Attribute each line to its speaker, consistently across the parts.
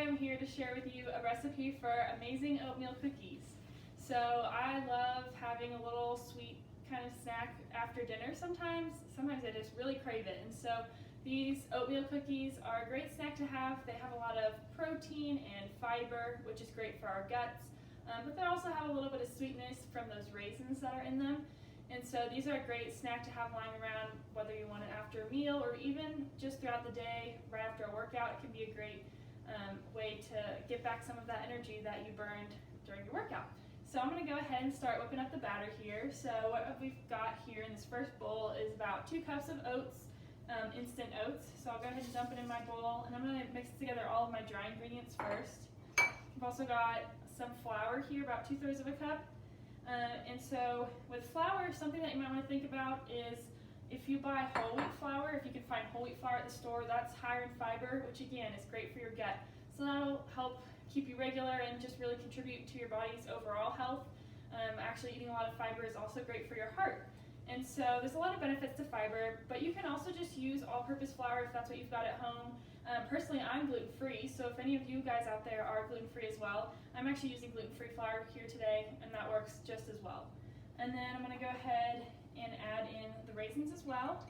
Speaker 1: I'm here to share with you a recipe for amazing oatmeal cookies. So I love having a little sweet kind of snack after dinner sometimes. Sometimes I just really crave it. And so these oatmeal cookies are a great snack to have. They have a lot of protein and fiber, which is great for our guts. But they also have a little bit of sweetness from those raisins that are in them. And so these are a great snack to have lying around, whether you want it after a meal or even just throughout the day, right after a workout. It can be a great way to get back some of that energy that you burned during your workout. So I'm going to go ahead and start whipping up the batter here. So what we've got here in this first bowl is about 2 cups of oats, instant oats. So I'll go ahead and dump it in my bowl, and I'm going to mix together all of my dry ingredients first. I've also got some flour here, about 2/3 of a cup. And so with flour, something that you might want to think about is if you buy whole wheat flour, if you can find whole wheat flour at the store, that's higher in fiber, which again is great for your gut. So that'll help keep you regular and just really contribute to your body's overall health. Actually, eating a lot of fiber is also great for your heart. And so there's a lot of benefits to fiber, but you can also just use all-purpose flour if that's what you've got at home. Personally, I'm gluten-free, so if any of you guys out there are gluten-free as well, I'm actually using gluten-free flour here today, and that works just as well. And then I'm going to go ahead and add in the raisins as well.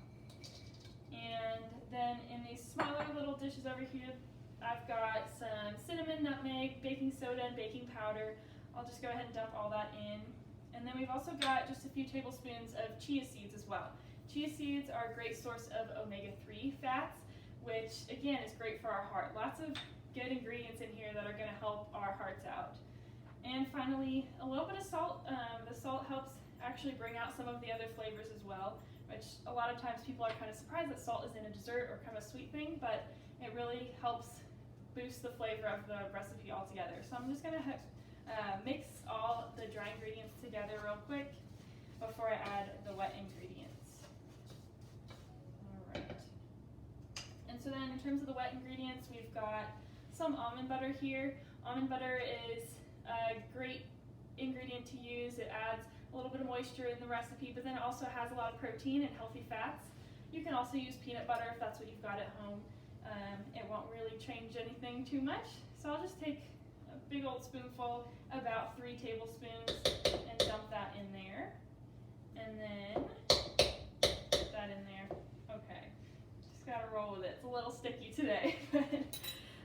Speaker 1: And then in these smaller little dishes over here, I've got some cinnamon, nutmeg, baking soda, and baking powder. I'll just go ahead and dump all that in. And then we've also got just a few tablespoons of chia seeds as well. Chia seeds are a great source of omega-3 fats, which again is great for our heart. Lots of good ingredients in here that are going to help our hearts out. And finally, a little bit of salt. The salt helps actually bring out some of the other flavors as well, which a lot of times people are kind of surprised that salt is in a dessert or kind of a sweet thing, but it really helps boost the flavor of the recipe altogether. So I'm just going to mix all the dry ingredients together real quick before I add the wet ingredients. Alright. And so then in terms of the wet ingredients, we've got some almond butter here. Almond butter is a great ingredient to use. It adds a little bit of moisture in the recipe, but then it also has a lot of protein and healthy fats. You can also use peanut butter if that's what you've got at home. It won't really change anything too much. So I'll just take a big old spoonful, about 3 tablespoons, and dump that in there. And then put that in there. Okay, just gotta roll with it. It's a little sticky today.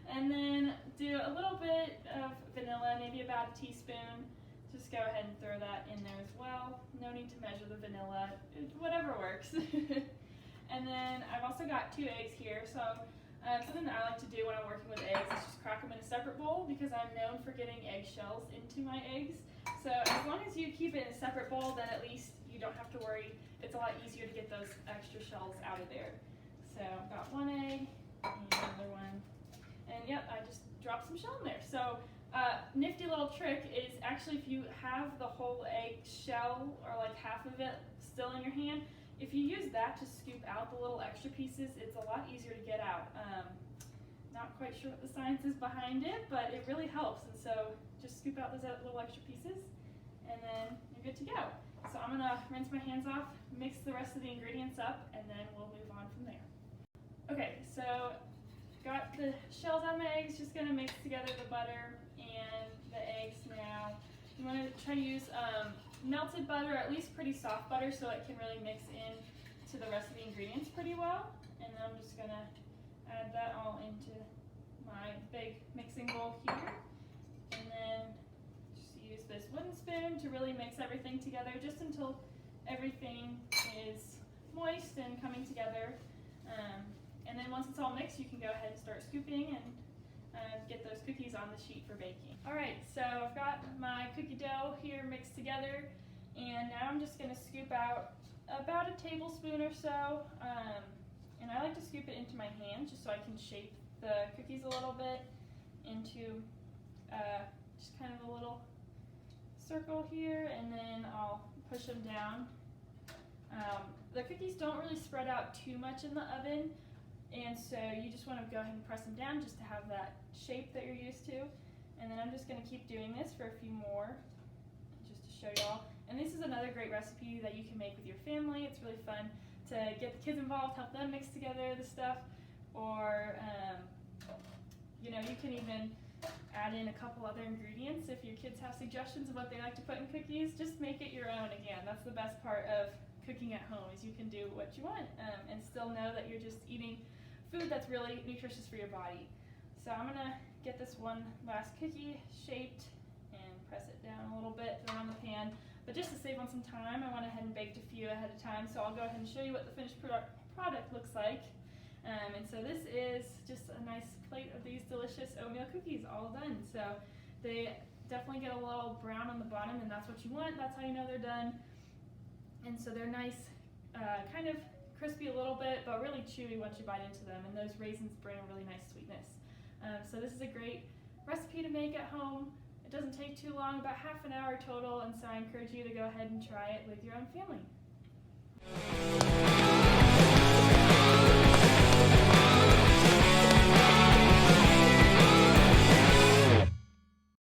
Speaker 1: And then do a little bit of vanilla, maybe about a teaspoon. Just go ahead and throw that in there as well. No need to measure the vanilla, whatever works. And then I've also got 2 eggs here. So something that I like to do when I'm working with eggs is just crack them in a separate bowl, because I'm known for getting eggshells into my eggs. So as long as you keep it in a separate bowl, then at least you don't have to worry. It's a lot easier to get those extra shells out of there. So I've got 1 egg and another one. And yep, I just dropped some shell in there. So nifty little trick is actually if you have the whole egg shell or like half of it still in your hand, if you use that to scoop out the little extra pieces, it's a lot easier to get out. Not quite sure what the science is behind it, but it really helps. And so just scoop out those little extra pieces, and then you're good to go. So I'm gonna rinse my hands off, mix the rest of the ingredients up, and then we'll move on from there. Okay, so got the shells on my eggs, just gonna mix together the butter and the eggs now. You wanna try to use melted butter, at least pretty soft butter, so it can really mix in to the rest of the ingredients pretty well. And then I'm just gonna add that all into my big mixing bowl here. And then just use this wooden spoon to really mix everything together just until everything is moist and coming together. And then once it's all mixed, you can go ahead and start scooping and get those cookies on the sheet for baking. Alright, so I've got my cookie dough here mixed together, and now I'm just going to scoop out about a tablespoon or so, and I like to scoop it into my hand just so I can shape the cookies a little bit into just kind of a little circle here, and then I'll push them down. The cookies don't really spread out too much in the oven, and so you just want to go ahead and press them down just to have that shape that you're used to. And then I'm just going to keep doing this for a few more just to show y'all. And this is another great recipe that you can make with your family. It's really fun to get the kids involved, help them mix together the stuff, or you know, you can even add in a couple other ingredients. If your kids have suggestions of what they like to put in cookies, just make it your own. Again, that's the best part of cooking at home, is you can do what you want and still know that you're just eating food that's really nutritious for your body. So I'm gonna get this one last cookie shaped and press it down a little bit, throw it on the pan. But just to save on some time, I went ahead and baked a few ahead of time, so I'll go ahead and show you what the finished product looks like. And so this is just a nice plate of these delicious oatmeal cookies, all done. So they definitely get a little brown on the bottom, and that's what you want. That's how you know they're done. And so they're nice, kind of crispy a little bit, but really chewy once you bite into them. And those raisins bring a really nice sweetness. So this is a great recipe to make at home. It doesn't take too long, about half an hour total, and so I encourage you to go ahead and try it with your own family.